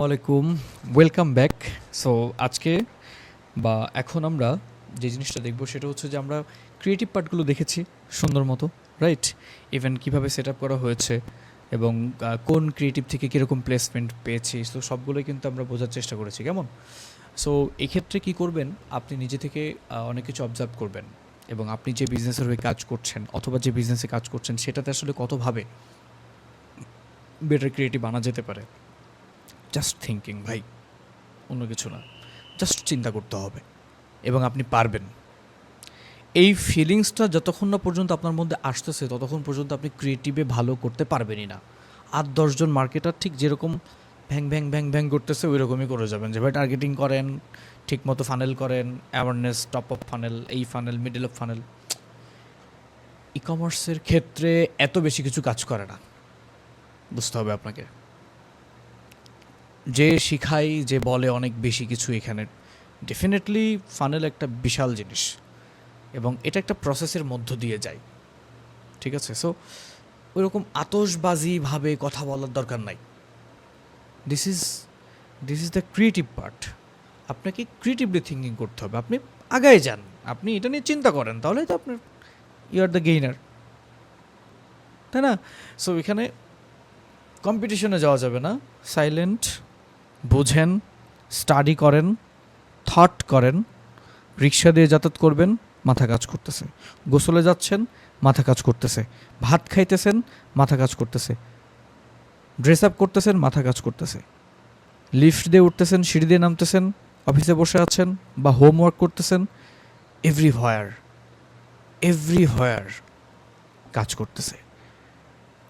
আলাইকুম, welcome back. So আজকে বা এখন আমরা যে জিনিসটা দেখব সেটা হচ্ছে যে আমরা ক্রিয়েটিভ পার্টগুলো দেখেছি সুন্দর মতো, রাইট? ইভেন কীভাবে সেট আপ করা হয়েছে এবং কোন ক্রিয়েটিভ থেকে কীরকম প্লেসমেন্ট পেয়েছি, সো সবগুলোই কিন্তু আমরা বোঝার চেষ্টা করেছি, কেমন? সো এক্ষেত্রে কী করবেন, আপনি নিজে থেকে অনেক কিছু অবজার্ভ করবেন এবং আপনি যে বিজনেসের হয়ে কাজ করছেন অথবা যে বিজনেসে কাজ করছেন সেটাতে আসলে কতভাবে বেটার ক্রিয়েটিভ আনা যেতে পারে। জাস্ট থিঙ্কিং ভাই, অন্য কিছু না, জাস্ট চিন্তা করতে হবে এবং আপনি পারবেন। এই ফিলিংসটা যতক্ষণ না পর্যন্ত আপনার মধ্যে আসতেছে ততক্ষণ পর্যন্ত আপনি ক্রিয়েটিভে ভালো করতে পারবেনই না। 8-10 জন মার্কেটার ঠিক যেরকম ভ্যাং ভ্যাং ভ্যাং ভ্যাং করতেছে ওই রকমই করে যাবেন, যে ভাই টার্গেটিং করেন, ঠিক মতো ফানেল করেন, অ্যাওয়ারনেস, টপ অফ ফানেল, এই ফানেল, মিডল অফ ফানেল। ই কমার্সের ক্ষেত্রে এত বেশি কিছু কাজ করে না, বুঝতে হবে আপনাকে। যে শিখাই, যে বলে অনেক বেশি কিছু এখানে, ডেফিনেটলি ফানেল একটা বিশাল জিনিস এবং এটা একটা প্রসেসের মধ্য দিয়ে যায়, ঠিক আছে? সো ওইরকম আতশবাজিভাবে কথা বলার দরকার নাই। This is the creative part. আপনাকে ক্রিয়েটিভলি থিঙ্কিং করতে হবে, আপনি আগায় যান, আপনি এটা নিয়ে চিন্তা করেন, তাহলে তো আপনার ইউ আর দ্য গেইনার, তাই না? সো এখানে কম্পিটিশনে যাওয়া যাবে না, সাইলেন্ট, বোঝেন, স্টাডি করেন, থট করেন। রিক্সা দিয়ে যাতায়াত করবেন, মাথা কাজ করতেছে। গোসলে যাচ্ছেন, মাথা কাজ করতেছে। ভাত খাইতেছেন, মাথা কাজ করতেছে। ড্রেস আপ করতেছেন, মাথা কাজ করতেছে। লিফট দিয়ে উঠতেছেন, সিঁড়ি দিয়ে নামতেছেন, অফিসে বসে আছেন বা হোমওয়ার্ক করতেছেন, এভরিহোয়ার কাজ করতেছে।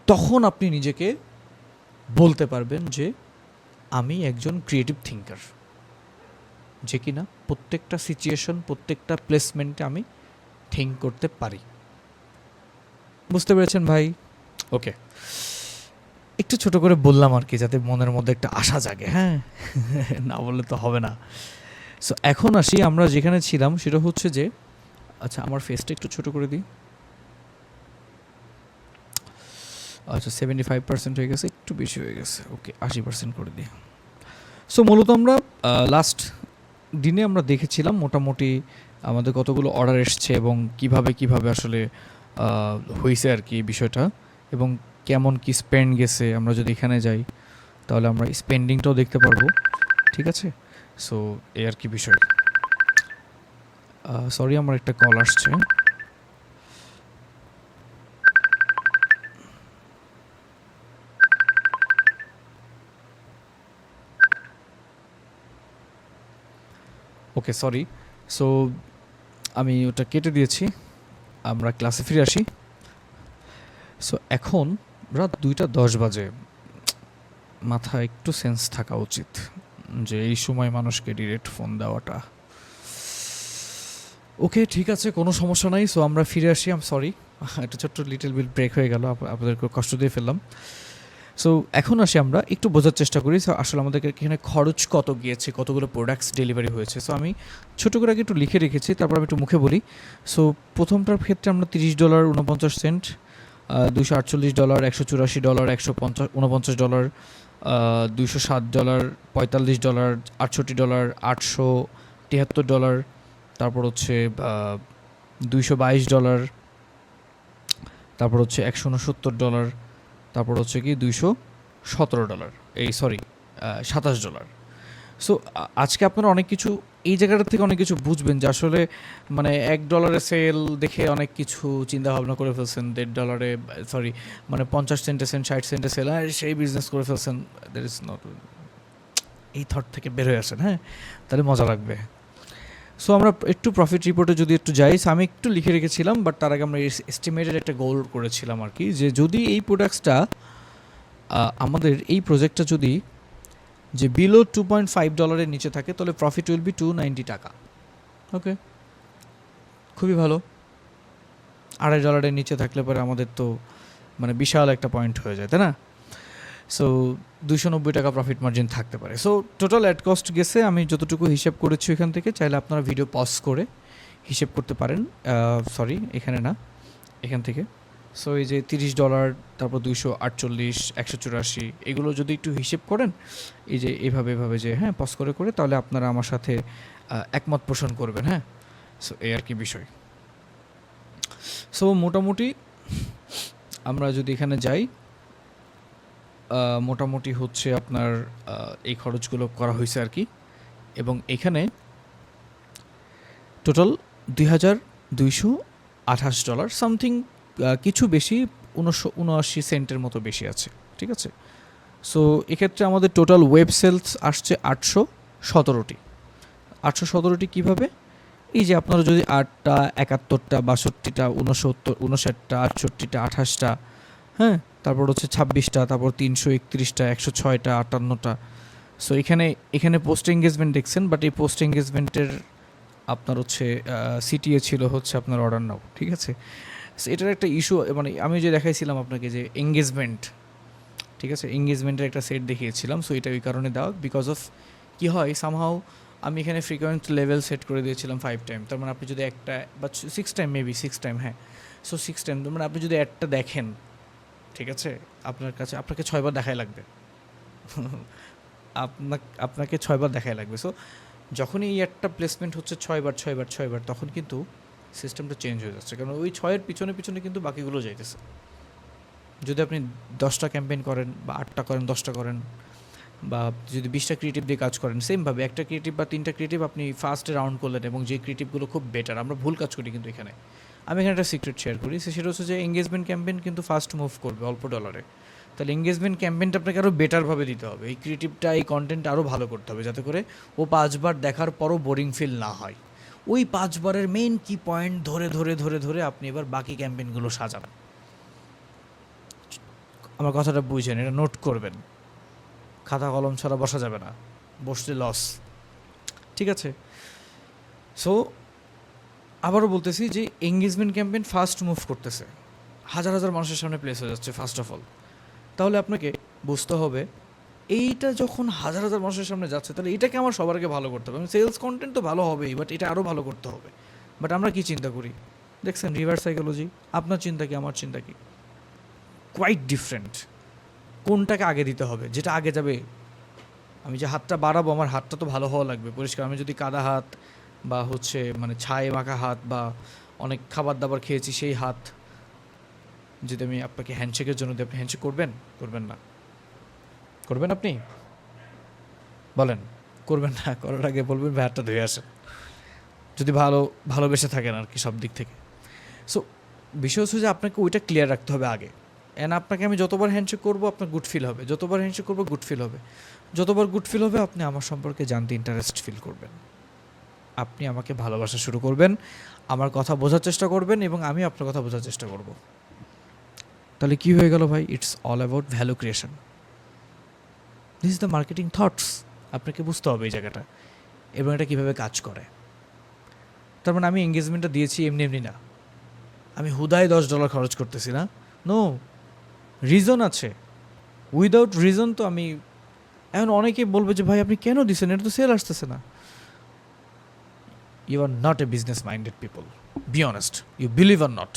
তখন আপনি নিজেকে বলতে পারবেন যে আমি একজন ক্রিয়েটিভ থিঙ্কার, যে কিনা প্রত্যেকটা সিচুয়েশন, প্রত্যেকটা প্লেসমেন্টে আমি থিঙ্ক করতে পারি। বুঝতে পেরেছেন ভাই? ওকে, একটু ছোট করে বললাম আর কি, যাতে মনের মধ্যে একটা আশা জাগে, হ্যাঁ। না বললে তো হবে না। সো এখন আসি, আমরা যেখানে ছিলাম সেটা হচ্ছে যে, আচ্ছা আমার ফেসটা একটু ছোট করে দিই। আচ্ছা 75% হয়ে গেছে, একটু বেশি হয়ে গেছে, ওকে 80% করে দিই। সো মূলত আমরা লাস্ট দিনে আমরা দেখেছিলাম মোটামুটি আমাদের কতগুলো অর্ডার এসছে এবং কিভাবে আসলে হয়েছে আর কি বিষয়টা, এবং কেমন কি স্পেন্ড গেছে। আমরা যদি এখানে যাই তাহলে আমরা স্পেন্ডিংটাও দেখতে পারবো, ঠিক আছে? সো এই আর কি বিষয়। সরি, আমার একটা কল আসছে। ওকে, সরি। সো আমি ওটা কেটে দিয়েছি, আমরা ক্লাসে ফিরে আসি। সো এখন রাত 2:10 বাজে। মাথায় একটু সেন্স থাকা উচিত যে এই সময় মানুষকে ডিরেক্ট ফোন দেওয়াটা। ওকে, ঠিক আছে, কোনো সমস্যা নাই। সো আমরা ফিরে আসি। আম সরি, একটা ছোট্ট লিটল বিল ব্রেক হয়ে গেল, আপনাদেরকে কষ্ট দিয়ে ফেললাম। সো এখন আসি, আমরা একটু বোঝার চেষ্টা করি সো আসলে আমাদেরকে এখানে খরচ কত গিয়েছে, কতগুলো প্রোডাক্টস ডেলিভারি হয়েছে। সো আমি ছোটো করে আগে একটু লিখে রেখেছি, তারপর আমি একটু মুখে বলি। সো প্রথমটার ক্ষেত্রে আমরা $30.49, $248, $184, $149, $207, $45, $68, $873, তারপর হচ্ছে $222, তারপর হচ্ছে $169, তারপর হচ্ছে কি $217, এই সরি $27। সো আজকে আপনারা অনেক কিছু এই জায়গাটা থেকে অনেক কিছু বুঝবেন যে আসলে মানে $1 সেল দেখে অনেক কিছু চিন্তা ভাবনা করে ফেলছেন, $1.50, সরি মানে 50 সেন্টে সেল, 60 সেন্টে সেল, আর সেই বিজনেস করে ফেলছেন। দ্যাট ইজ নট, এই থট থেকে বের হয়ে আসেন, হ্যাঁ, তাহলে মজা লাগবে। সো আমরা একটু প্রফিট রিপোর্টে যদি একটু যাই, আমি একটু লিখে রেখেছিলাম, বাট তার আগে আমরা এস্টিমেটেড একটা গোল করেছিলাম আর কি, যে যদি এই প্রোডাক্টসটা আমাদের এই প্রজেক্টটা যদি যে বিলো $2.5 নিচে থাকে তাহলে প্রফিট উইল বি $290। ওকে, খুবই ভালো। $2.5 নিচে থাকলে পরে আমাদের তো মানে বিশাল একটা পয়েন্ট হয়ে যায়, তাই না? সো $290 প্রফিট মার্জিন থাকতে পারে। সো টোটাল অ্যাড কস্ট গেছে, আমি যতটুকু হিসেব করেছি এখান থেকে, চাইলে আপনারা ভিডিও পজ করে হিসেব করতে পারেন। সরি, এখানে না, এখান থেকে। সো এই যে $30, তারপর 248, 184, এগুলো যদি একটু হিসেব করেন, এই যে এভাবে যে হ্যাঁ পজ করে তাহলে আপনারা আমার সাথে একমত পোষণ করবেন, হ্যাঁ। সো এই আর কি বিষয়। সো মোটামুটি আমরা যদি এখানে যাই, মোটামুটি হচ্ছে আপনার এই খরচগুলো করা হয়েছে আর কি। এবং এখানে টোটাল $2,228 সামথিং, কিছু বেশি, 79 সেন্টের মতো বেশি আছে, ঠিক আছে। সো এক্ষেত্রে আমাদের টোটাল ওয়েব সেলস আসছে 817টি। 817টি কীভাবে? এই যে আপনারা যদি 8টা, 71টা, 62টা, 69, 59টা, 68টা, 28টা, হ্যাঁ, তারপর হচ্ছে 26টা, তারপর 331টা, 106টা, 58টা। সো এখানে পোস্ট এঙ্গেজমেন্ট দেখছেন, বাট এই পোস্ট এঙ্গেজমেন্টের আপনার হচ্ছে সিটিএ ছিল হচ্ছে আপনার অর্ডার নাও, ঠিক আছে। সো এটার একটা ইস্যু, মানে আমি যে দেখাইছিলাম আপনাকে যে এঙ্গেজমেন্ট, ঠিক আছে, এঙ্গেজমেন্টের একটা সেট দেখিয়েছিলাম। সো এটা ওই কারণে দেওয়া, বিকজ অফ কী হয়, সামহাও আমি এখানে ফ্রিকোয়েন্ট লেভেল সেট করে দিয়েছিলাম 5 টাইম। তার মানে আপনি যদি একটা বা 6 টাইম, মেবি 6 টাইম, হ্যাঁ। সো 6 টাইম, মানে আপনি যদি একটা দেখেন, ঠিক আছে, আপনাকে 6বার দেখাই লাগবে। আপনাকে 6বার দেখাই লাগবে। সো যখনই এই একটা প্লেসমেন্ট হচ্ছে 6বার, তখন কিন্তু সিস্টেমটা চেঞ্জ হয়ে যাচ্ছে, কারণ ওই 6-এর পিছনে কিন্তু বাকিগুলো যাইতেছে। যদি আপনি 10টা ক্যাম্পেইন করেন বা 8টা করেন, 10টা করেন, বা যদি 20টা ক্রিয়েটিভ দিয়ে কাজ করেন, সেমভাবে একটা ক্রিয়েটিভ বা 3টা ক্রিয়েটিভ আপনি ফার্স্টে রাউন্ড করলেন, এবং যে ক্রিয়েটিভগুলো খুব বেটার, আমরা ভুল কাজ করি কিন্তু এখানে। আমি এখানে একটা সিক্রেট শেয়ার করি, সেটা হচ্ছে যে এঙ্গেজমেন্ট ক্যাম্পেইন কিন্তু ফার্স্ট মুভ করবে অল্প ডলারে। তাহলে এঙ্গেজমেন্ট ক্যাম্পেইনটা আপনাকে আরও বেটারভাবে দিতে হবে, এই ক্রিয়েটিভটা, এই কন্টেন্টটা আরও ভালো করতে হবে, যাতে করে ও 5বার দেখার পরও বোরিং ফিল না হয়। ওই 5বারের মেইন কি পয়েন্ট ধরে আপনি এবার বাকি ক্যাম্পেইনগুলো সাজান। আমার কথাটা বুঝেন, এটা নোট করবেন, খাতা কলম ছাড়া বসা যাবে না, বসলে লস, ঠিক আছে। সো আবারও বলতেছি যে এঙ্গেজমেন্ট ক্যাম্পেইন ফার্স্ট মুভ করতেছে, হাজার মানুষের সামনে প্লেস হয়ে যাচ্ছে ফার্স্ট অফ অল। তাহলে আপনাকে বুঝতে হবে, এইটা যখন হাজার মানুষের সামনে যাচ্ছে, তাহলে এটাকে আমার সবার আগে ভালো করতে হবে। সেলস কন্টেন্ট তো ভালো হবেই, বাট এটা আরও ভালো করতে হবে। বাট আমরা কি চিন্তা করি, দেখছেন রিভার্স সাইকোলজি, আপনার চিন্তা কি আমার চিন্তা কি, কোয়াইট ডিফারেন্ট। কোনটাকে আগে দিতে হবে, যেটা আগে যাবে। আমি যে হাতটা বাড়াবো, আমার হাতটা তো ভালো হওয়া লাগবে, পরিষ্কার। আমি যদি কাদা হাত বা হচ্ছে মানে ছায়ে মাখা হাত বা অনেক খাবার দাবার খেয়েছি সেই হাত যদি আমি আপনাকে হ্যান্ডশেকের জন্য দিই, আপনি হ্যান্ডশেক করবেন না? করবেন আপনি? বলেন, করবেন না? করার আগে বলবেন ভাই হাতটা ধুয়ে আসেন, যদি ভালোবেসে থাকেন আর কি সব দিক থেকে। সো বিষয় হচ্ছে যে আপনাকে ওইটা ক্লিয়ার রাখতে হবে আগে। আপনাকে আমি যতবার হ্যান্ডশেক করবো আপনার গুড ফিল হবে, যতবার হ্যান্ডশেক করবো গুড ফিল হবে, যতবার গুড ফিল হবে আপনি আমার সম্পর্কে জানতে ইন্টারেস্ট ফিল করবেন, আপনি আমাকে ভালোবাসা শুরু করবেন, আমার কথা বোঝার চেষ্টা করবেন, এবং আমি আপনার কথা বোঝার চেষ্টা করব। তাহলে কি হয়ে গেল ভাই? It's all about value creation. This is the marketing thoughts. আপনাকে বুঝতে হবে এই জায়গাটা, এবং এটা কীভাবে কাজ করে। তার মানে আমি এঙ্গেজমেন্টটা দিয়েছি এমনি না, আমি হুদায় $10 খরচ করতেছি না, নো, রিজন আছে। উইদাউট রিজন তো আমি, এখন অনেকে বলবে যে ভাই আপনি কেন দিচ্ছেন, এটা তো সেল আসতেছে না। You are not a business minded people, be honest, you believe or not.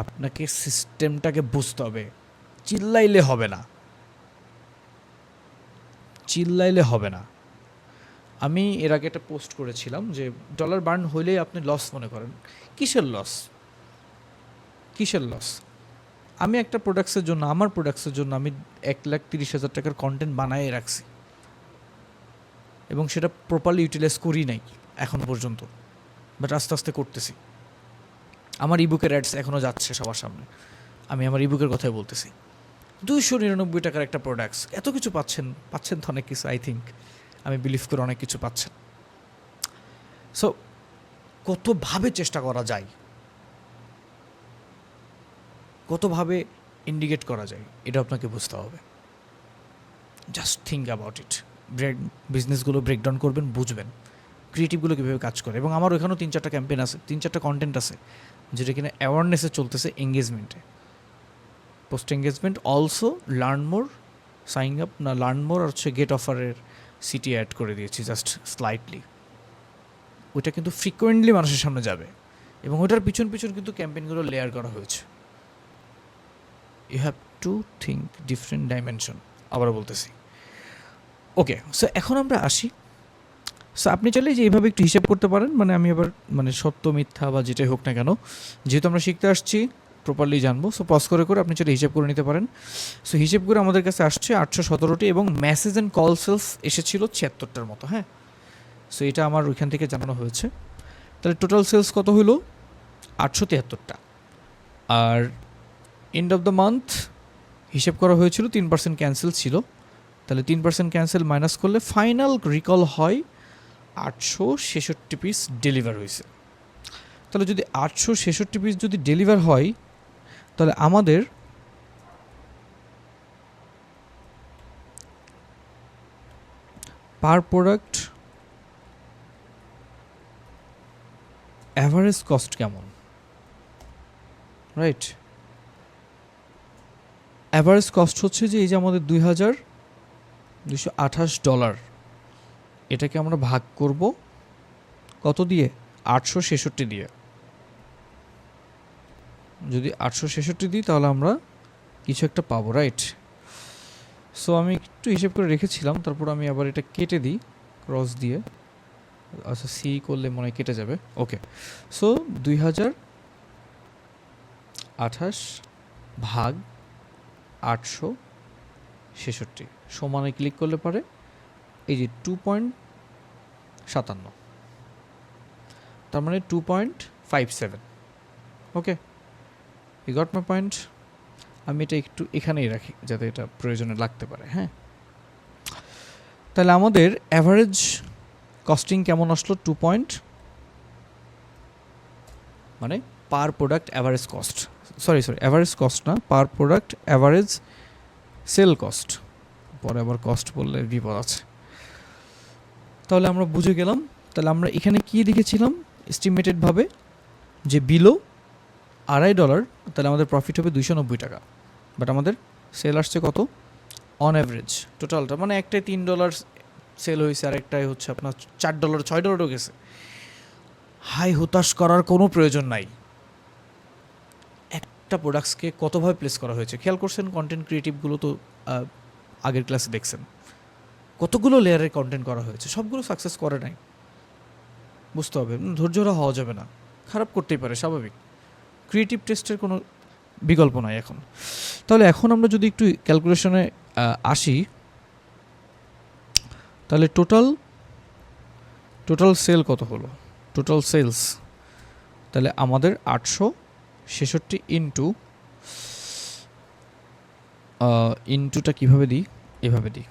আপনাকে সিস্টেমটাকে বুঝতে হবে, চিল্লাইলে হবে না, আমি এর আগে একটা পোস্ট করেছিলাম যে ডলার বার্ন হইলেই আপনি লস মনে করেন। কিসের লস? আমি একটা প্রোডাক্টসের জন্য, আমার প্রোডাক্টসের জন্য আমি 1,30,000 টাকার কন্টেন্ট বানায় রাখছি, এবং সেটা প্রপারলি ইউটিলাইজ করি নাই এখন পর্যন্ত, বাট আস্তে আস্তে করতেছি। আমার ইবুকের অ্যাডস এখনও যাচ্ছে সবার সামনে, আমি আমার ইবুকের কথাই বলতেছি। 299 টাকার একটা প্রোডাক্টস, এত কিছু পাচ্ছেন তো অনেক কিছু, আই থিঙ্ক, আমি বিলিভ করে অনেক কিছু পাচ্ছেন। সো কতভাবে চেষ্টা করা যায়, কতভাবে ইন্ডিকেট করা যায়, এটা আপনাকে বুঝতে হবে। Just think about it. বিজনেসগুলো ব্রেকডাউন করবেন, বুঝবেন ক্রিয়েটিভগুলো কীভাবে কাজ করে। এবং আমার ওখানেও 3-4টা ক্যাম্পেইন আছে, 3-4টা কন্টেন্ট আছে, যেটা কিনা অ্যাওয়ারনেসে চলতেছে এঙ্গেজমেন্টে, post engagement also learn more, sign up না, লার্ন মোর আর হচ্ছে গেট অফারের সিটি অ্যাড করে দিয়েছি জাস্ট স্লাইটলি। ওইটা কিন্তু ফ্রিকোয়েন্টলি মানুষের সামনে যাবে, এবং ওটার পিছন পিছন কিন্তু ক্যাম্পেইনগুলো লেয়ার করা হয়েছে। You have to think different dimension, আবার বলতেছি। ওকে, সো এখন আমরা আসি। সো আপনি চাইলে যে এইভাবে একটু হিসাব করতে পারেন, মানে আমি আবার মানে সত্য মিথ্যা বা যেটাই হোক না কেন, যেহেতু আমরা শিখতে আসছি প্রপারলি জানবো, সো পজ করে করে আপনি চাইলে হিসাব করে নিতে পারেন। সো হিসেব করে আমাদের কাছে আসছে 817টি এবং মেসেজ অ্যান্ড কল সেলস এসেছিল 76টার মতো। হ্যাঁ, সো এটা আমার ওইখান থেকে জানানো হয়েছে। তাহলে টোটাল সেলস কত হলো? 873টা। আর এন্ড অফ দ্য মান্থ হিসেব করা হয়েছিল 3% ক্যান্সেল ছিল, তাহলে 3% ক্যান্সেল মাইনাস করলে ফাইনাল রিকল হয় 866 পিস ডেলিভার হয়েছে। তাহলে যদি 866 পিস যদি ডেলিভার হয়, তাহলে আমাদের পার প্রোডাক্ট অ্যাভারেজ কস্ট কেমন? রাইট, অ্যাভারেজ কস্ট হচ্ছে যে এই যে আমাদের $2228, এটাকে আমরা ভাগ করব কত দিয়ে? 866 দিয়ে। যদি 866 দিই তাহলে আমরা কিছু একটা পাবো, রাইট? সো আমি একটু হিসেব করে রেখেছিলাম, তারপর আমি আবার এটা কেটে দিই ক্রস দিয়ে। আচ্ছা, সি করলে মনে হয় কেটে যাবে। ওকে, সো 2028 ভাগ 866 সমানে ক্লিক করলে পারে এই যে 2.57, তার মানে 2.57। ওকে, ইউ গট মাই পয়েন্ট। আমি এটা একটু এখানেই রাখি যাতে এটা প্রয়োজনে লাগতে পারে। হ্যাঁ, তাহলে আমাদের অ্যাভারেজ কস্টিং কেমন আসলো? 2 পয়েন্ট, মানে per product average cost, sorry average cost না, per product average sale cost. পরে আবার কস্ট বললে বিপদ আছে। তাহলে আমরা বুঝে গেলাম। তাহলে আমরা এখানে কি লিখেছিলাম এস্টিমেটেডভাবে, যে বিলো $2.5, তাহলে আমাদের প্রফিট হবে 290 টাকা। বাট আমাদের সেল আসছে কত? অন অ্যাভারেজ টোটালটা, মানে একটাই $3 সেল হয়েছে, আর একটাই হচ্ছে আপনার $4 $6 গেছে। হাই হতাশ করার কোনো প্রয়োজন নাই। একটা প্রোডাক্টসকে কতভাবে প্লেস করা হয়েছে খেয়াল করছেন? কন্টেন্ট ক্রিয়েটিভগুলো তো আগের ক্লাসে দেখছেন কতগুলো লেয়ারের কন্টেন্ট করা হয়েছে, সবগুলো সাকসেস করে নাই। বুঝতে হবে, ধৈর্যরা হওয়া যাবে না, খারাপ করতেই পারে, স্বাভাবিক। ক্রিয়েটিভ টেস্টের কোনো বিকল্প নাই এখন। তাহলে এখন আমরা যদি একটু ক্যালকুলেশনে আসি, তাহলে টোটাল সেল কত হলো? টোটাল সেলস তাহলে আমাদের 866 ইন্টুটা কীভাবে দিই? এভাবে দিই,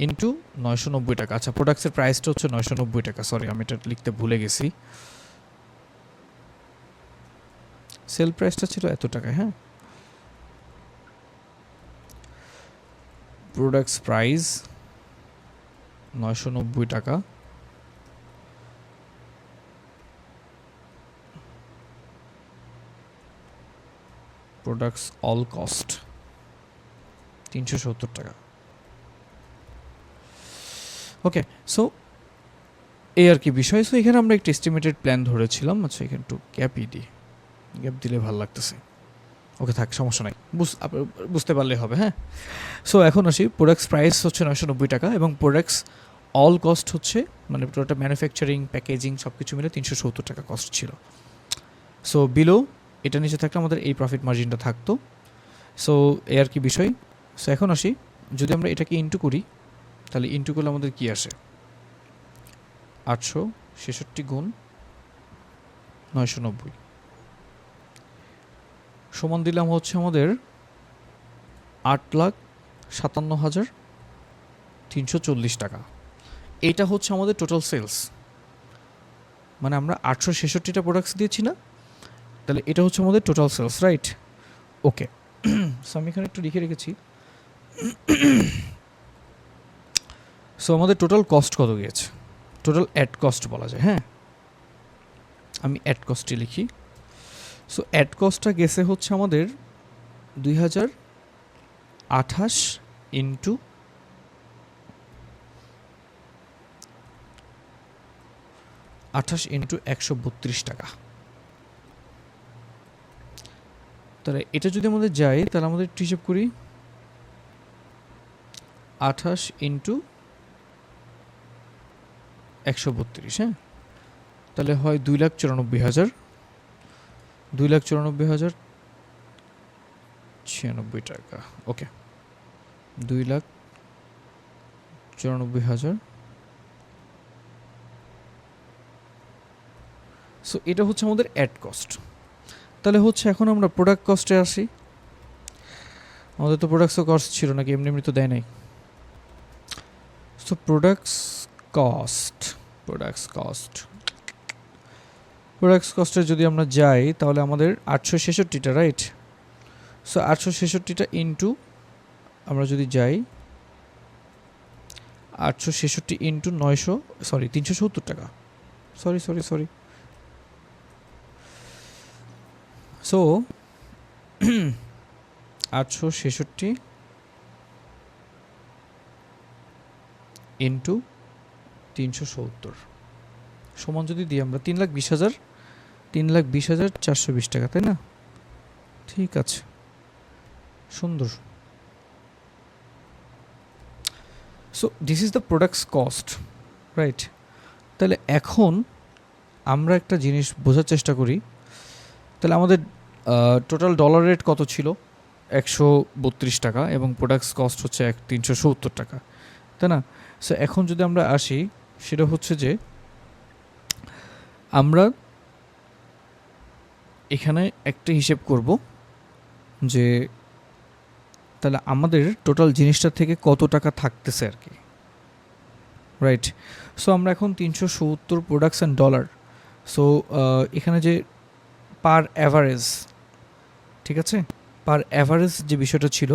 ইন্টু 990 টাকা। আচ্ছা, প্রোডাক্টসের প্রাইসটা হচ্ছে 990 টাকা, সরি আমি এটা লিখতে ভুলে গেছি। সেল প্রাইসটা ছিল এত টাকায়। হ্যাঁ, প্রোডাক্টস প্রাইস 990 টাকা, প্রোডাক্টস অল কস্ট 370 টাকা। ওকে, সো এই আর কি বিষয়। সো এখানে আমরা একটা এস্টিমেটেড প্ল্যান ধরেছিলাম। আচ্ছা, এখানে একটু গ্যাপই দিই, গ্যাপ দিলে ভালো লাগতেছে। ওকে, থাক, সমস্যা নাই, বুঝতে পারলে হবে। হ্যাঁ, সো এখন আসি, প্রোডাক্টস প্রাইস হচ্ছে 990 টাকা এবং প্রোডাক্টস অল কস্ট হচ্ছে, মানে পুরোটা ম্যানুফ্যাকচারিং প্যাকেজিং সব কিছু মিলে 370 টাকা কস্ট ছিল। সো বিলো এটা নিচে থাকলে আমাদের এই প্রফিট মার্জিনটা থাকতো। সো এই আর কি বিষয়। সো এখন আসি, যদি আমরা এটাকে ইন্টু করি, তাহলে ইন্টু করলে আমাদের কি আসে? 866 গুণ 990 সমান দিলাম হচ্ছে আমাদের 8,57,340 টাকা। এইটা হচ্ছে আমাদের টোটাল সেলস, মানে আমরা 866টা প্রোডাক্টস দিয়েছি না, তাহলে এটা হচ্ছে আমাদের টোটাল সেলস, রাইট? ওকে, সো আমি এখানে একটু লিখে রেখেছি। সো আমাদের টোটাল কস্ট কত গিয়েছে? টোটাল অ্যাড কস্ট বলা যায়। হ্যাঁ, আমি অ্যাড কস্টে লিখি। সো অ্যাড কস্টটা গেছে হচ্ছে আমাদের 2028 ইন্টু 132 টাকা। তাহলে এটা যদি আমাদের যায় তাহলে আমাদের একটু হিসেব করি, 28 ইন্টু 132, হ্যাঁ, তাহলে হয় 2,94,000, 2,94,096 টাকা। ওকে, 2,94,000। সো এটা হচ্ছে আমাদের অ্যাড কস্ট। তাহলে হচ্ছে এখন আমরা প্রোডাক্ট কস্টে আসি। আমাদের তো প্রোডাক্টসও কস্ট ছিল নাকি, এমনি এমনি তো দেয় নাই। সো প্রোডাক্টস কস্টে যদি আমরা যাই তাহলে আমাদের 866টা, রাইট? সো 866টা ইন্টু, আমরা যদি যাই 866 ইন্টু 900, সরি 370 টাকা, সরি। সো 866 ইন্টু 370 সমান যদি দিই আমরা 3,20,420 টাকা, তাই না? ঠিক আছে, সুন্দর। So this is the products cost, right? তাহলে এখন আমরা একটা জিনিস বোঝার চেষ্টা করি। তাহলে আমাদের টোটাল ডলার রেট কত ছিল? 132 টাকা, এবং প্রোডাক্টস কস্ট হচ্ছে 370 টাকা, তাই না? সো এখন যদি আমরা আসি, সেটা হচ্ছে যে আমরা এখানে একটা হিসেব করব যে তাহলে আমাদের টোটাল জিনিসটা থেকে কত টাকা থাকতেছে আর কি, রাইট? সো আমরা এখন 370 প্রোডাক্টস অ্যান্ড ডলার। সো এখানে যে পার অ্যাভারেজ, ঠিক আছে, পার অ্যাভারেজ যে বিষয়টা ছিল,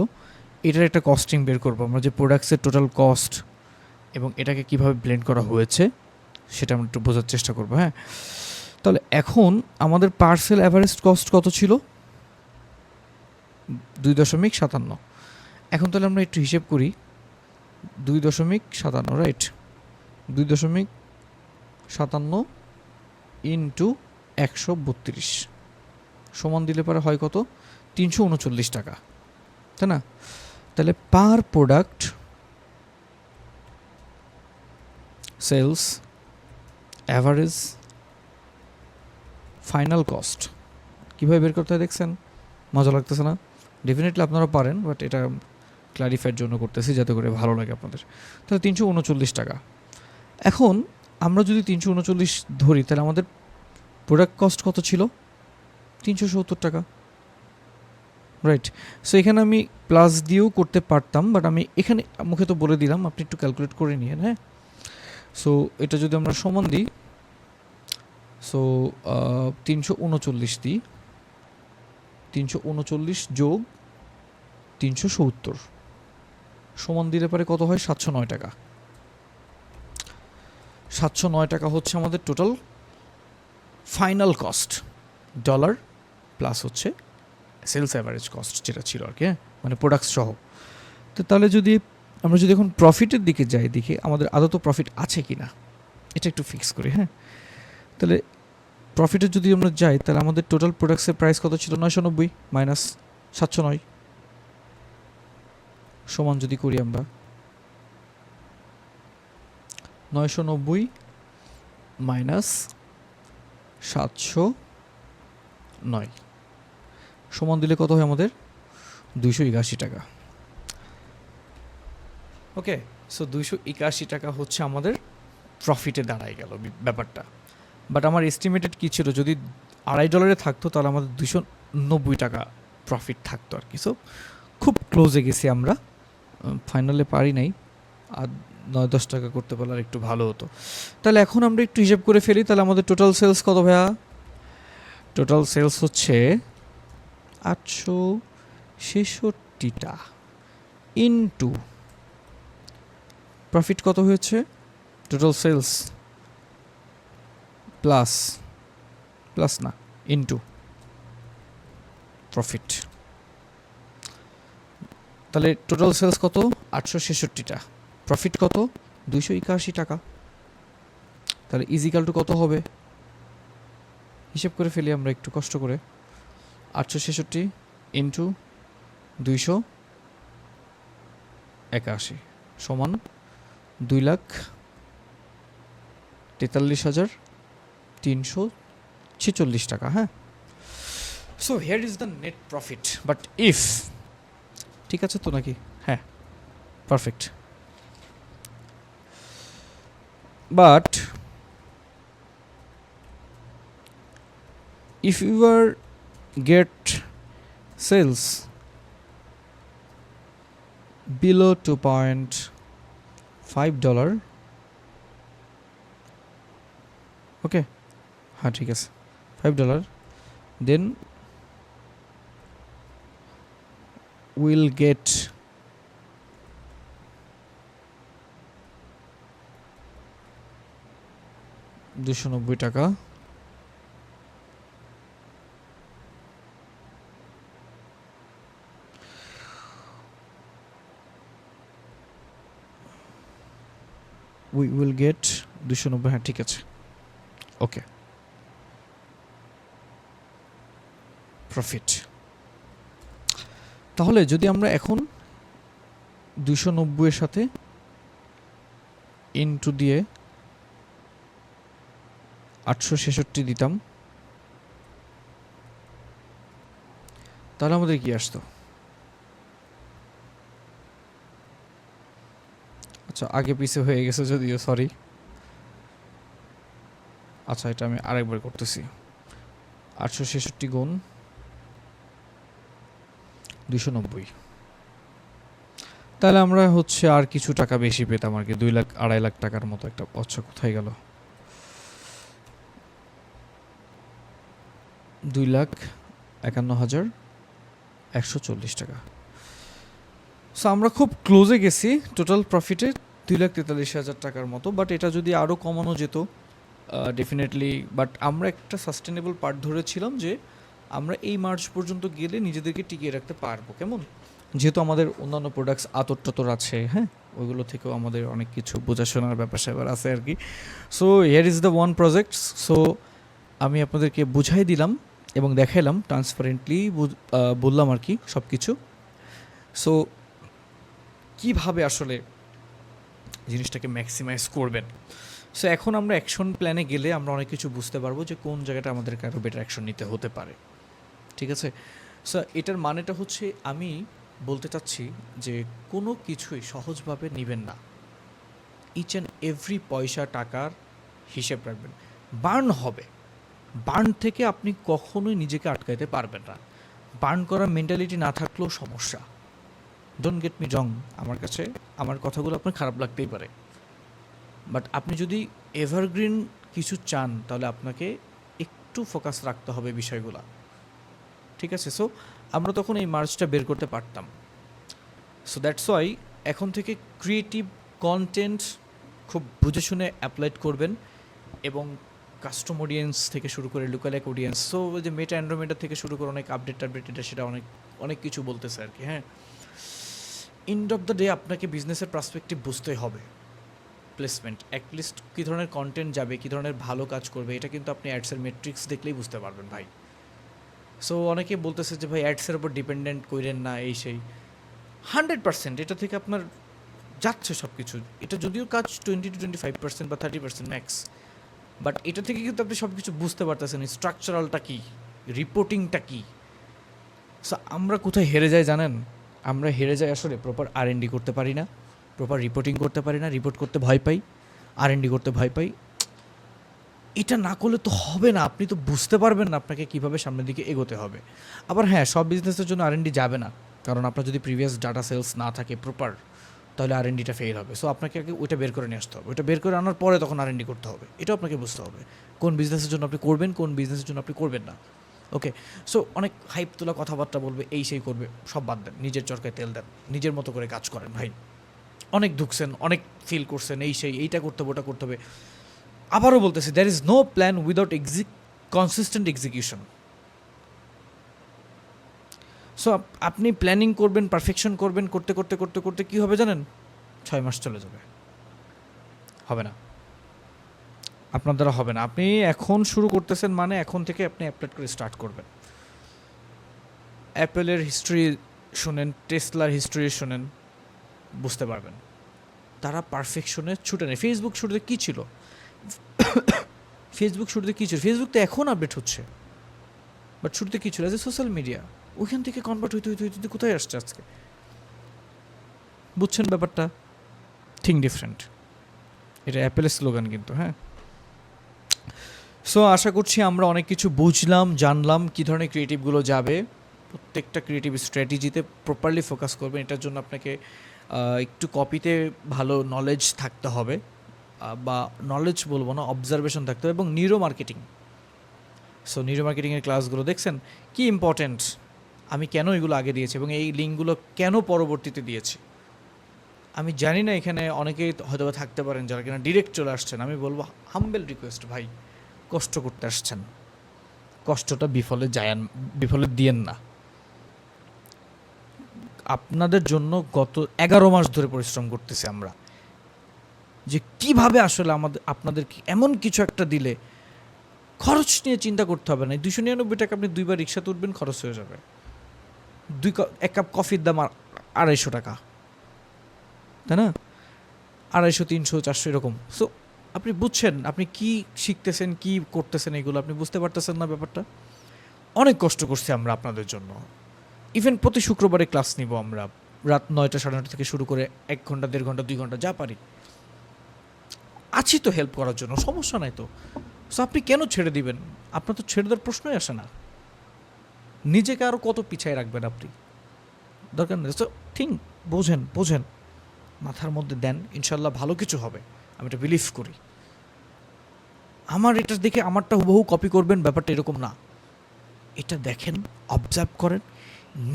এটার একটা কস্টিং বের করবো আমরা, যে প্রোডাক্টসের টোটাল কস্ট এবং এটাকে কিভাবে ব্লেন্ড করা হয়েছে সেটা আমরা একটু বোঝার চেষ্টা করবো, হ্যাঁ। তাহলে এখন আমাদের পার্সেল অ্যাভারেজ কস্ট কত ছিল? 2.57। এখন তাহলে আমরা একটু হিসেব করি, 2.57, রাইট? 2.57 ইন্টু 132 সমান দিলে পরে হয় কত? 339 টাকা, তাই না? তাহলে per product sales average final cost কীভাবে বের করতে হয় দেখছেন? মজা লাগতেছে না? ডেফিনেটলি আপনারা পারেন, বাট এটা ক্লারিফাইয়ের জন্য করতেছি যাতে করে ভালো লাগে আপনাদের। তাহলে 339 টাকা। এখন আমরা যদি 339 ধরি, তাহলে আমাদের প্রোডাক্ট কস্ট কত ছিল? 370 টাকা, রাইট? সো এখানে আমি প্লাস দিয়েও করতে পারতাম, বাট আমি এখানে মুখে তো বলে দিলাম, আপনি একটু ক্যালকুলেট করে নিন, হ্যাঁ। সো এটা যদি আমরা সমান দিই, সো 339 দিই, 339 যোগ 370 সমান দিলে পারে কত হয়? 709 টাকা। 709 টাকা হচ্ছে আমাদের total final cost, dollar plus হচ্ছে সেলস অ্যাভারেজ কস্ট যেটা ছিল আর কি, হ্যাঁ, মানে প্রোডাক্টস সহ। তো তাহলে যদি আমরা যদি এখন প্রফিটের দিকে যাই, দেখি আমাদের আদৌ প্রফিট আছে কি না, এটা একটু ফিক্স করি, হ্যাঁ। তাহলে প্রফিটের যদি আমরা যাই, তাহলে আমাদের টোটাল প্রোডাক্টসের প্রাইস কত ছিল? 990 মাইনাস 709 সমান যদি করি আমরা 990 মাইনাস 709 সমান দিলে কত হয় আমাদের? 281 টাকা। ওকে, সো 281 টাকা হচ্ছে আমাদের প্রফিটে দাঁড়ায় গেল ব্যাপারটা। বাট আমার এস্টিমেটেড কী ছিল, যদি $2.5 থাকতো তাহলে আমাদের 290 টাকা প্রফিট থাকতো আর কি। সো খুব ক্লোজে গেছি আমরা, ফাইনালে পারি নাই, আর 9-10 টাকা করতে পারলে আর একটু ভালো হতো। তাহলে এখন আমরা একটু হিসাব করে ফেলি, তাহলে আমাদের টোটাল সেলস কত ভাইয়া? টোটাল সেলস হচ্ছে 866টা ইনটু প্রফিট কত হয়েছে? টোটাল সেলস প্লাস না ইনটু প্রফিট। তাহলে টোটাল সেলস কত? 866টা, প্রফিট কত? 281 টাকা। তাহলে ইজিক্যাল টু কত হবে? হিসেব করে ফেলি আমরা একটু কষ্ট করে। 866 ইন্টু 281 সমান 2,43,346 টাকা। হ্যাঁ, so here is the net profit. But if, ঠিক আছে তো নাকি? হ্যাঁ, perfect. But if you are get sales below $2.5, okay, হ্যাঁ ঠিক আছে, $5, then we'll get $290 we will get 290। হ্যাঁ ঠিক আছে, ওকে, প্রফিট। তাহলে যদি আমরা এখন 290 এর সাথে ইনটু দিয়ে 866 দিতাম, তাহলে আমাদের কি আসতো? আচ্ছা, আগে পিছে হয়ে গেছে যদিও, সরি। আচ্ছা, এটা আমি আরেকবার করতেছি। 866 গুণ 290, তাহলে আমরা হচ্ছে আর কিছু টাকা বেশি পেতাম আর কি, 2 লাখ 2.5 লাখ টাকার মতো একটা। আচ্ছা, কোথায় গেল? 2,51,140 টাকা। সো আমরা খুব ক্লোজে গেছি টোটাল প্রফিটে 2,43,000 টাকার মতো। বাট এটা যদি আরও কমানো যেত ডেফিনেটলি। বাট আমরা একটা সাস্টেনেবল পার্ট ধরেছিলাম যে আমরা এই মার্চ পর্যন্ত গেলে নিজেদেরকে টিকিয়ে রাখতে পারবো। কেমন? যেহেতু আমাদের অন্যান্য প্রোডাক্টস আতর টতর আছে, হ্যাঁ, ওইগুলো থেকেও আমাদের অনেক কিছু বোঝাশোনার ব্যাপার স্যাপার আছে আর কি। So here is the one project. So আমি আপনাদেরকে বুঝাই দিলাম এবং দেখাইলাম, ট্রান্সপারেন্টলি বললাম আর কি সব কিছু। সো কীভাবে আসলে জিনিসটাকে ম্যাক্সিমাইজ করবেন। সো এখন আমরা অ্যাকশন প্ল্যানে গেলে আমরা অনেক কিছু বুঝতে পারবো যে কোন জায়গাটা আমাদেরকে আরও বেটার অ্যাকশন নিতে হতে পারে। ঠিক আছে? সো এটার মানেটা হচ্ছে, আমি বলতে চাচ্ছি যে কোনো কিছুই সহজভাবে নেবেন না। ইচ অ্যান্ড এভরি পয়সা টাকার হিসেব রাখবেন। বার্ন হবে, বার্ন থেকে আপনি কখনোই নিজেকে আটকাইতে পারবেন না। বার্ন করার মেন্টালিটি না থাকলেও সমস্যা। ডোন্ট গেট মি রং, আমার কাছে আমার কথাগুলো আপনার খারাপ লাগতেই পারে, বাট আপনি যদি এভারগ্রিন কিছু চান তাহলে আপনাকে একটু ফোকাস রাখতে হবে বিষয়গুলো। ঠিক আছে? সো আমরা তখন এই মার্চটা বের করতে পারতাম। সো দ্যাটস ওয়াই এখন থেকে ক্রিয়েটিভ কন্টেন্ট খুব বুঝে শুনে অ্যাপ্লাই করবেন, এবং কাস্টম অডিয়েন্স থেকে শুরু করে লুকালাইক অডিয়েন্স, সো ওই যে মেটা অ্যান্ড্রোমেটা থেকে শুরু করে অনেক আপডেট এটা সেটা অনেক অনেক কিছু বলতেছে আর কি। হ্যাঁ, এন্ড অফ দ্য ডে আপনাকে বিজনেসের পার্সপেক্টিভ বুঝতেই হবে। প্লেসমেন্ট অ্যাটলিস্ট কী ধরনের কন্টেন্ট যাবে, কী ধরনের ভালো কাজ করবে, এটা কিন্তু আপনি অ্যাডসের মেট্রিক্স দেখলেই বুঝতে পারবেন ভাই। সো অনেকে বলতেছে যে ভাই অ্যাডসের উপর ডিপেন্ডেন্ট করেন না, এই সেই। 100% এটা থেকে আপনার যাচ্ছে সব কিছু। এটা যদিও কাজ 20-25% বা 30% ম্যাক্স, বাট এটা থেকে কিন্তু আপনি সব কিছু বুঝতে পারতেছেন, স্ট্রাকচারালটা কী, রিপোর্টিংটা কী। সো আমরা কোথায় হেরে যাই জানেন? আমরা হেরে যাই আসলে প্রপার R&D করতে পারি না, প্রপার রিপোর্টিং করতে পারি না, রিপোর্ট করতে ভয় পাই, R&D করতে ভয় পাই। এটা না করলে তো হবে না, আপনি তো বুঝতে পারবেন না আপনাকে কীভাবে সামনের দিকে এগোতে হবে। আবার হ্যাঁ, সব বিজনেসের জন্য R&D যাবে না, কারণ আপনার যদি প্রিভিয়াস ডাটা সেলস না থাকে প্রপার, তাহলে R&Dটা ফেল হবে। সো আপনাকে আগে ওইটা বের করে নিয়ে আসতে হবে, ওইটা বের করে আনার পরে তখন R&D করতে হবে। এটাও আপনাকে বুঝতে হবে কোন বিজনেসের জন্য আপনি করবেন, কোন বিজনেসের জন্য আপনি করবেন না। ওকে, সো অনেক হাইপ তোলা কথাবার্তা বলবে, এই সেই করবে, সব বাদ দেন, নিজের চরকায় তেল দেন, নিজের মতো করে কাজ করেন ভাই। অনেক ঢুকছেন, অনেক ফিল করছেন, এই সেই, এইটা করতে হবে, ওটা করতে হবে। আবারও বলতেছি, there is no plan without consistent execution. So আপনি প্ল্যানিং করবেন, পারফেকশন করবেন, করতে করতে করতে করতে কী হবে জানেন? 6 মাস চলে যাবে, হবে না, আপনার দ্বারা হবে না। আপনি এখন শুরু করতেছেন মানে এখন থেকে আপনি অ্যাপ্লাই করে স্টার্ট করবেন। অ্যাপেলের হিস্ট্রি শোনেন, টেসলার হিস্ট্রি শোনেন, বুঝতে পারবেন তারা পারফেকশনে ছুটে নেয়। ফেসবুক শুরুতে কী ছিল? ফেসবুক তো এখন আপডেট হচ্ছে, বাট শুরুতে কী ছিল? অ্যাজ এ সোশ্যাল মিডিয়া, ওইখান থেকে কনভার্ট হইতে হইতে হইতে কোথায় আসছে আজকে? বুঝছেন ব্যাপারটা? Thing different. এটা অ্যাপেলের স্লোগান কিন্তু, হ্যাঁ। সো আশা করছি আমরা অনেক কিছু বুঝলাম, জানলাম কী ধরনের ক্রিয়েটিভগুলো যাবে। প্রত্যেকটা ক্রিয়েটিভ স্ট্র্যাটেজিতে প্রপারলি ফোকাস করবেন। এটার জন্য আপনাকে একটু কপিতে ভালো নলেজ থাকতে হবে, বা নলেজ বলবো না, অবজারভেশন থাকতে হবে, এবং নিউরো মার্কেটিং। সো নিউরো মার্কেটিংয়ের ক্লাসগুলো দেখছেন কি ইম্পর্ট্যান্ট, আমি কেন এগুলো আগে দিয়েছি এবং এই লিঙ্কগুলো কেন পরবর্তীতে দিয়েছি। আমি জানি না এখানে অনেকেই হয়তো থাকতে পারেন যারা কিনা ডিরেক্ট চলে আসছেন। আমি বলবো হাম্বেল রিকোয়েস্ট, ভাই কষ্ট করতে আসছেন, কষ্টটা বিফলে দিয়েন না। আপনাদের জন্য গত 11 মাস ধরে পরিশ্রম করতেছি আমরা, যে কিভাবে আসলে আপনাদেরকে এমন কিছু একটা দিলে খরচ নিয়ে চিন্তা করতে হবে না। 299 টাকা আপনি 2 বার রিক্সাতে উঠবেন, খরচ হয়ে যাবে। এক কাপ কফির দাম 250 টাকা, তাই না? 250, 300, 400 এরকম। সো আপনি বুঝছেন আপনি কি শিখতেছেন, কি করতেছেন, এগুলো আপনি বুঝতে পারতেছেন না ব্যাপারটা। অনেক কষ্ট করছি আমরা আপনাদের জন্য। ইভেন প্রতি শুক্রবারে ক্লাস নিব আমরা, রাত 9টা 9:30 থেকে শুরু করে 1 ঘন্টা, 1.5 ঘন্টা, 2 ঘন্টা যা পারি। আছি তো হেল্প করার জন্য, সমস্যা নাই তো। সো আপনি কেন ছেড়ে দিবেন? আপনার তো ছেড়ে দেওয়ার প্রশ্নই আসে না। নিজেকে আরও কত পিছায় রাখবেন আপনি? দরকার নেই। সো বোঝেন, মাথার মধ্যে দেন, ইনশাল্লাহ ভালো কিছু হবে, আমি এটা বিলিভ করি। আমার এটা দেখে আমারটা হুবহু কপি করবেন, ব্যাপারটা এরকম না। এটা দেখেন, অবজার্ভ করেন,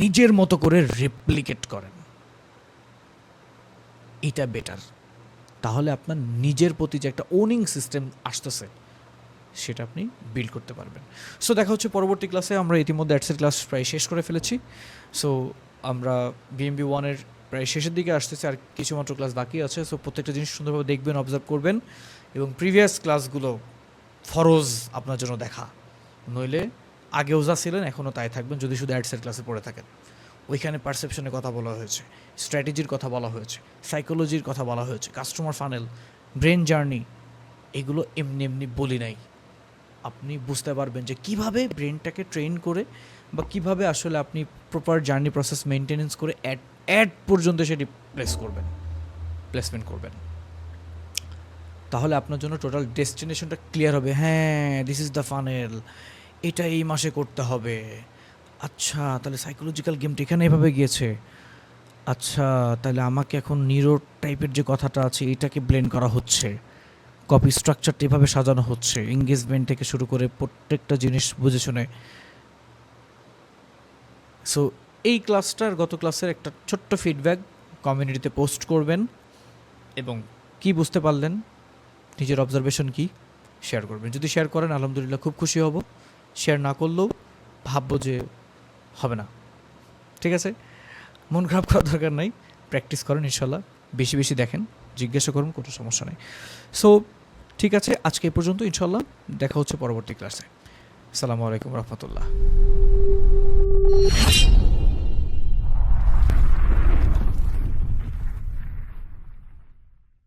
নিজের মতো করে রেপ্লিকেট করেন, এটা বেটার। তাহলে আপনার নিজের প্রতি যে একটা ওনিং সিস্টেম আসতেছে, সেটা আপনি বিল্ড করতে পারবেন। সো দেখা হচ্ছে পরবর্তী ক্লাসে। আমরা ইতিমধ্যে অ্যাডসের ক্লাস প্রায় শেষ করে ফেলেছি। সো আমরা BMB 1-এর প্রায় শেষের দিকে আসতেছি, আর কিছুমাত্র ক্লাস বাকি আছে। সো প্রত্যেকটা জিনিস সুন্দরভাবে দেখবেন, অবজার্ভ করবেন, এবং প্রিভিয়াস ক্লাসগুলো ফরজ আপনার জন্য দেখা। নইলে আগেও যা ছিলেন এখনও তাই থাকবেন যদি শুধু অ্যাডসের ক্লাসে পড়ে থাকেন। ওইখানে পারসেপশনের কথা বলা হয়েছে, স্ট্র্যাটেজির কথা বলা হয়েছে, সাইকোলজির কথা বলা হয়েছে, কাস্টমার ফানেল, ব্রেন জার্নি, এগুলো এমনি এমনি বলি নাই। আপনি বুঝতে পারবেন যে কিভাবে ব্রেনটাকে ট্রেন করে, বা কিভাবে আসলে আপনি প্রপার জার্নি প্রসেস মেনটেনেন্স করে অ্যাড পর্যন্ত সেটি প্লেসমেন্ট করবেন। তাহলে আপনার জন্য টোটাল ডেস্টিনেশনটা ক্লিয়ার হবে। হ্যাঁ, দিস ইজ দ্য ফানেল, এটা এই মাসে করতে হবে। আচ্ছা, তাহলে সাইকোলজিক্যাল গেমটা এখানে এভাবে গিয়েছে। আচ্ছা, তাহলে আমাকে এখন নিউরো টাইপের যে কথাটা আছে এটাকে ব্লেন্ড করা হচ্ছে, কপি স্ট্রাকচারটা এভাবে সাজানো হচ্ছে, এঙ্গেজমেন্ট থেকে শুরু করে প্রত্যেকটা জিনিস বুঝে শুনে। সো এই ক্লাসটার, গত ক্লাসের একটা ছোট্ট ফিডব্যাক কমিউনিটিতে পোস্ট করবেন, এবং কি বুঝতে পারলেন, নিজের অবজারভেশন কি শেয়ার করবেন। যদি শেয়ার করেন আলহামদুলিল্লাহ, খুব খুশি হব। শেয়ার না করলেও ভাববো যে হবে না, ঠিক আছে? মন খারাপ করার দরকার নাই, প্র্যাকটিস করেন ইনশাল্লাহ, বেশি বেশি দেখেন, জিজ্ঞাসা করুন, কোনো সমস্যা নেই। সো ঠিক আছে, আজকে এই পর্যন্ত। ইনশাল্লাহ দেখা হচ্ছে পরবর্তী ক্লাসে। আসসালামু আলাইকুম রহমতুল্লাহ।